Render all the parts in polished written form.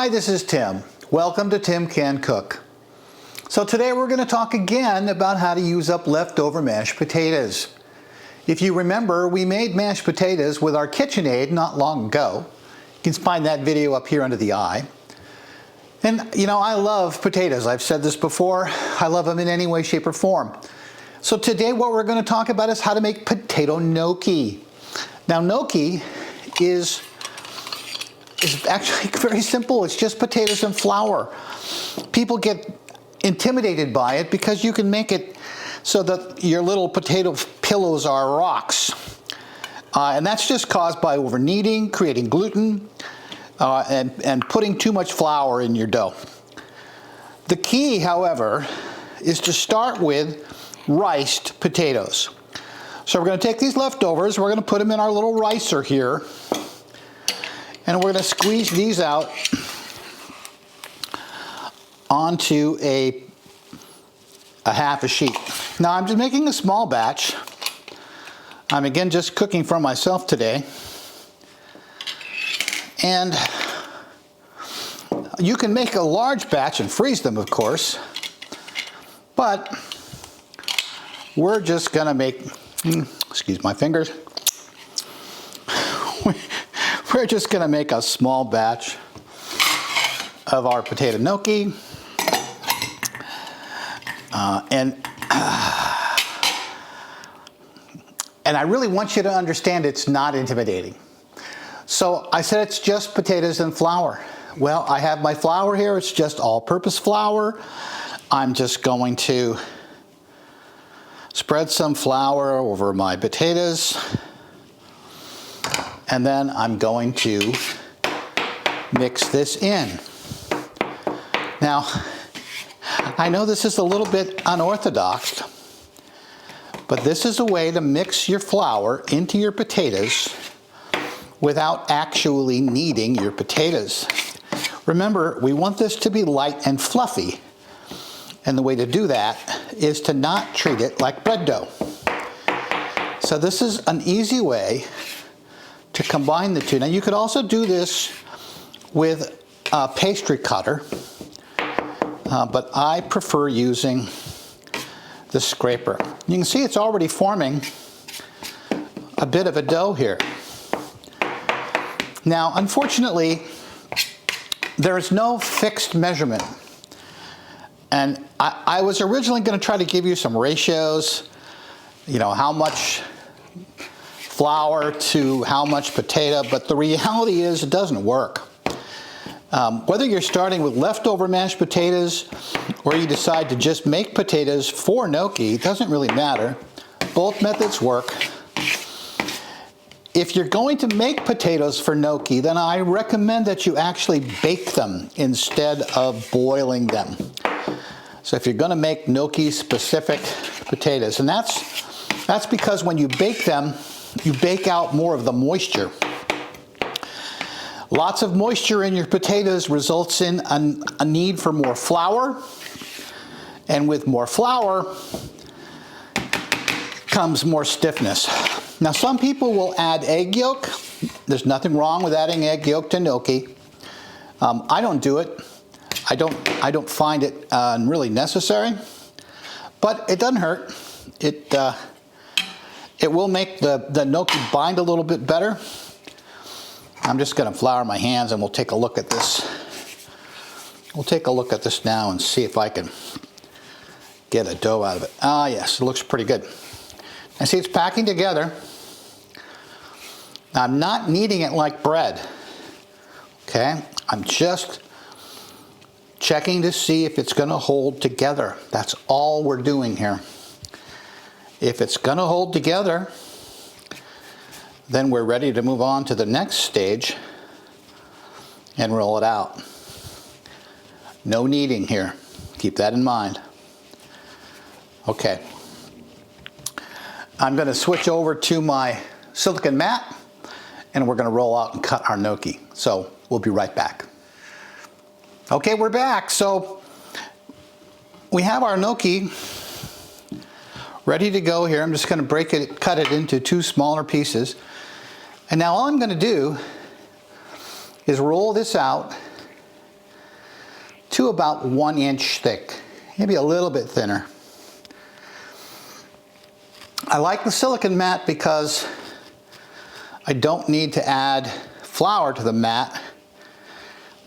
Hi, this is Tim. Welcome to Tim Can Cook. So today we're going to talk again about how to use up leftover mashed potatoes. If you remember, we made mashed potatoes with our KitchenAid not long ago. You can find that video up here under the eye. And you know, I love potatoes. I've said this before. I love them in any way, shape, or form. So today what we're going to talk about is how to make potato gnocchi. Now gnocchi is actually very simple. It's just potatoes and flour. People get intimidated by it because you can make it so that your little potato pillows are rocks. And that's just caused by over kneading, creating gluten, and putting too much flour in your dough. The key, however, is to start with riced potatoes. So we're going to take these leftovers, we're going to put them in our little ricer here, and we're going to squeeze these out onto a half a sheet. Now I'm just making a small batch. I'm again just cooking for myself today. And you can make a large batch and freeze them, of course, but we're just going to make, excuse my fingers, we're just going to make a small batch of our potato gnocchi. And I really want you to understand it's not intimidating. So I said it's just potatoes and flour. Well, I have my flour here. It's just all-purpose flour. I'm just going to spread some flour over my potatoes. And then I'm going to mix this in. Now, I know this is a little bit unorthodox, but this is a way to mix your flour into your potatoes without actually kneading your potatoes. Remember, we want this to be light and fluffy. And the way to do that is to not treat it like bread dough. So this is an easy way to combine the two. Now you could also do this with a pastry cutter, but I prefer using the scraper. You can see it's already forming a bit of a dough here. Now, unfortunately, there is no fixed measurement. And I was originally going to try to give you some ratios, you know, how much flour to how much potato, but the reality is it doesn't work. Whether you're starting with leftover mashed potatoes or you decide to just make potatoes for gnocchi, it doesn't really matter. Both methods work. If you're going to make potatoes for gnocchi, then I recommend that you actually bake them instead of boiling them. So if you're going to make gnocchi specific potatoes, and that's because when you bake them, you bake out more of the moisture. Lots of moisture in your potatoes results in a need for more flour, and with more flour comes more stiffness. Now some people will add egg yolk. There's nothing wrong with adding egg yolk to gnocchi. I don't do it. I don't find it really necessary, but it doesn't hurt. It will make the gnocchi bind a little bit better. I'm just going to flour my hands and we'll take a look at this. We'll take a look at this now and see if I can get a dough out of it. Ah, yes, it looks pretty good. I see it's packing together. Now, I'm not kneading it like bread. Okay, I'm just checking to see if it's going to hold together. That's all we're doing here. If it's going to hold together, then we're ready to move on to the next stage and roll it out. No kneading here. Keep that in mind. Okay. I'm going to switch over to my silicone mat and we're going to roll out and cut our gnocchi. So we'll be right back. Okay, we're back. So we have our gnocchi ready to go here. I'm just going to cut it into two smaller pieces. And now all I'm going to do is roll this out to about 1 inch thick, maybe a little bit thinner. I like the silicone mat because I don't need to add flour to the mat.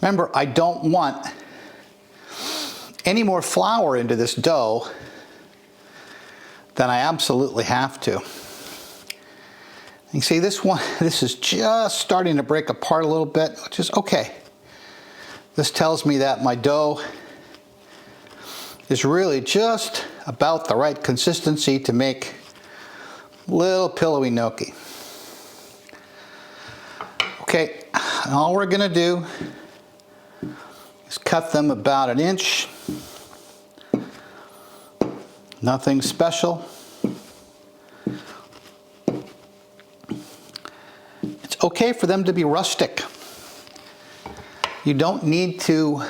Remember, I don't want any more flour into this dough than I absolutely have to. You see this one, this is just starting to break apart a little bit, which is okay. This tells me that my dough is really just about the right consistency to make little pillowy gnocchi. Okay, and all we're gonna do is cut them about 1 inch. Nothing special. It's okay for them to be rustic. You don't need to,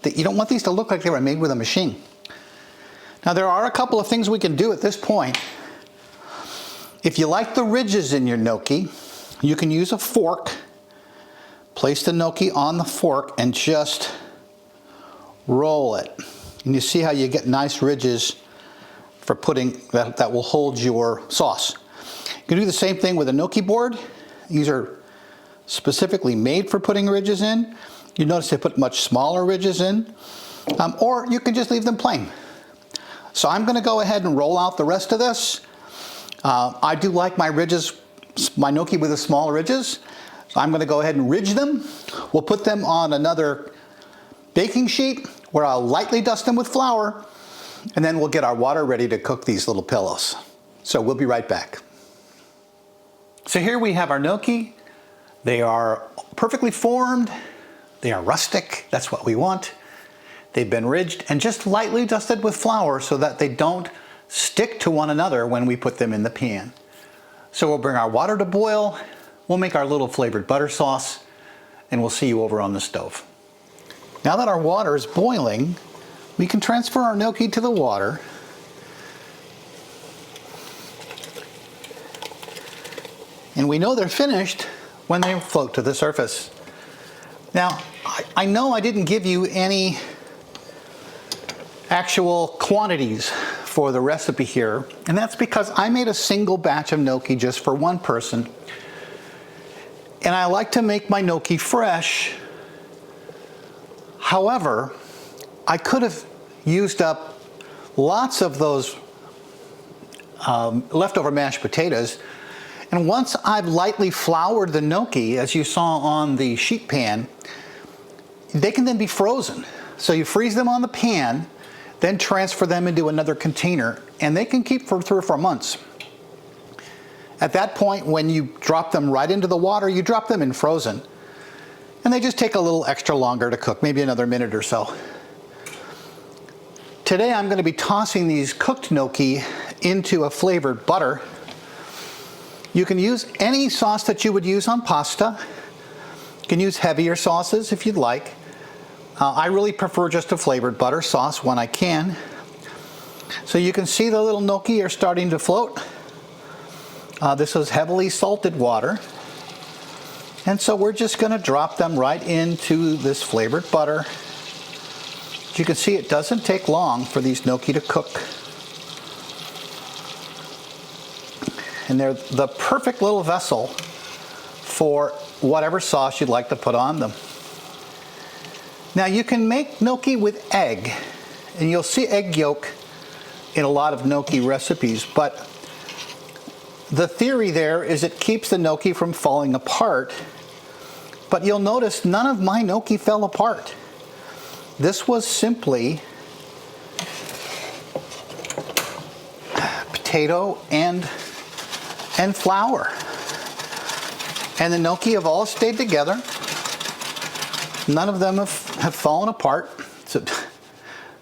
you don't want these to look like they were made with a machine. Now there are a couple of things we can do at this point. If you like the ridges in your gnocchi, you can use a fork, place the gnocchi on the fork and just roll it. And you see how you get nice ridges for putting, that will hold your sauce. You can do the same thing with a gnocchi board. These are specifically made for putting ridges in. You notice they put much smaller ridges in, or you can just leave them plain. So I'm going to go ahead and roll out the rest of this. I do like my ridges, my gnocchi with the small ridges. So I'm going to go ahead and ridge them. We'll put them on another baking sheet where I'll lightly dust them with flour, and then we'll get our water ready to cook these little pillows. So we'll be right back. So here we have our gnocchi. They are perfectly formed. They are rustic. That's what we want. They've been ridged and just lightly dusted with flour so that they don't stick to one another when we put them in the pan. So we'll bring our water to boil. We'll make our little flavored butter sauce, and we'll see you over on the stove. Now that our water is boiling, we can transfer our gnocchi to the water. And we know they're finished when they float to the surface. Now, I know I didn't give you any actual quantities for the recipe here, and that's because I made a single batch of gnocchi just for one person. And I like to make my gnocchi fresh. However, I could have used up lots of those leftover mashed potatoes. And once I've lightly floured the gnocchi, as you saw on the sheet pan, they can then be frozen. So you freeze them on the pan, then transfer them into another container, and they can keep for 3 or 4 months. At that point, when you drop them right into the water, you drop them in frozen. And they just take a little extra longer to cook, maybe another minute or so. Today I'm going to be tossing these cooked gnocchi into a flavored butter. You can use any sauce that you would use on pasta. You can use heavier sauces if you'd like. I really prefer just a flavored butter sauce when I can. So you can see the little gnocchi are starting to float. This is heavily salted water. And so we're just going to drop them right into this flavored butter. As you can see, it doesn't take long for these gnocchi to cook. And they're the perfect little vessel for whatever sauce you'd like to put on them. Now you can make gnocchi with egg, and you'll see egg yolk in a lot of gnocchi recipes, but the theory there is it keeps the gnocchi from falling apart. But you'll notice none of my gnocchi fell apart. This was simply potato and flour. And the gnocchi have all stayed together. None of them have fallen apart. So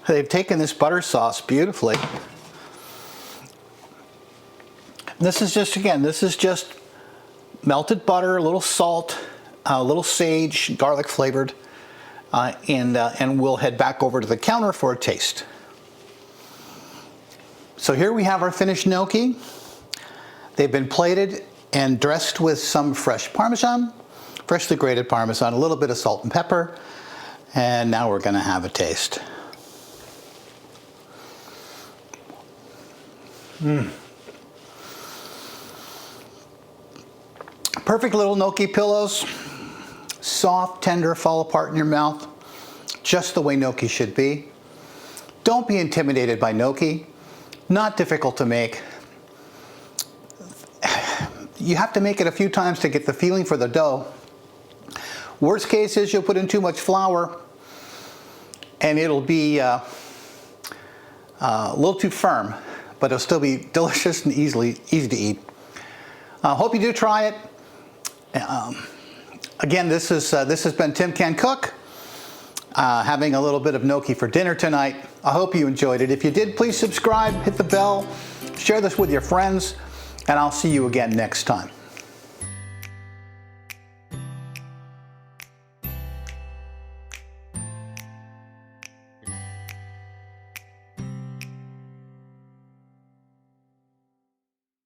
they've taken this butter sauce beautifully. This is just, again, this is just melted butter, a little salt, a little sage, garlic flavored, and we'll head back over to the counter for a taste. So here we have our finished gnocchi. They've been plated and dressed with some fresh Parmesan, freshly grated Parmesan, a little bit of salt and pepper, And now we're going to have a taste. Perfect little gnocchi pillows. Soft, tender, fall apart in your mouth. Just the way gnocchi should be. Don't be intimidated by gnocchi. Not difficult to make. You have to make it a few times to get the feeling for the dough. Worst case is you'll put in too much flour and it'll be a little too firm, but it'll still be delicious and easy to eat. Hope you do try it. Again, this has been Tim Can Cook, having a little bit of gnocchi for dinner tonight. I hope you enjoyed it. If you did, please subscribe, hit the bell, share this with your friends, and I'll see you again next time.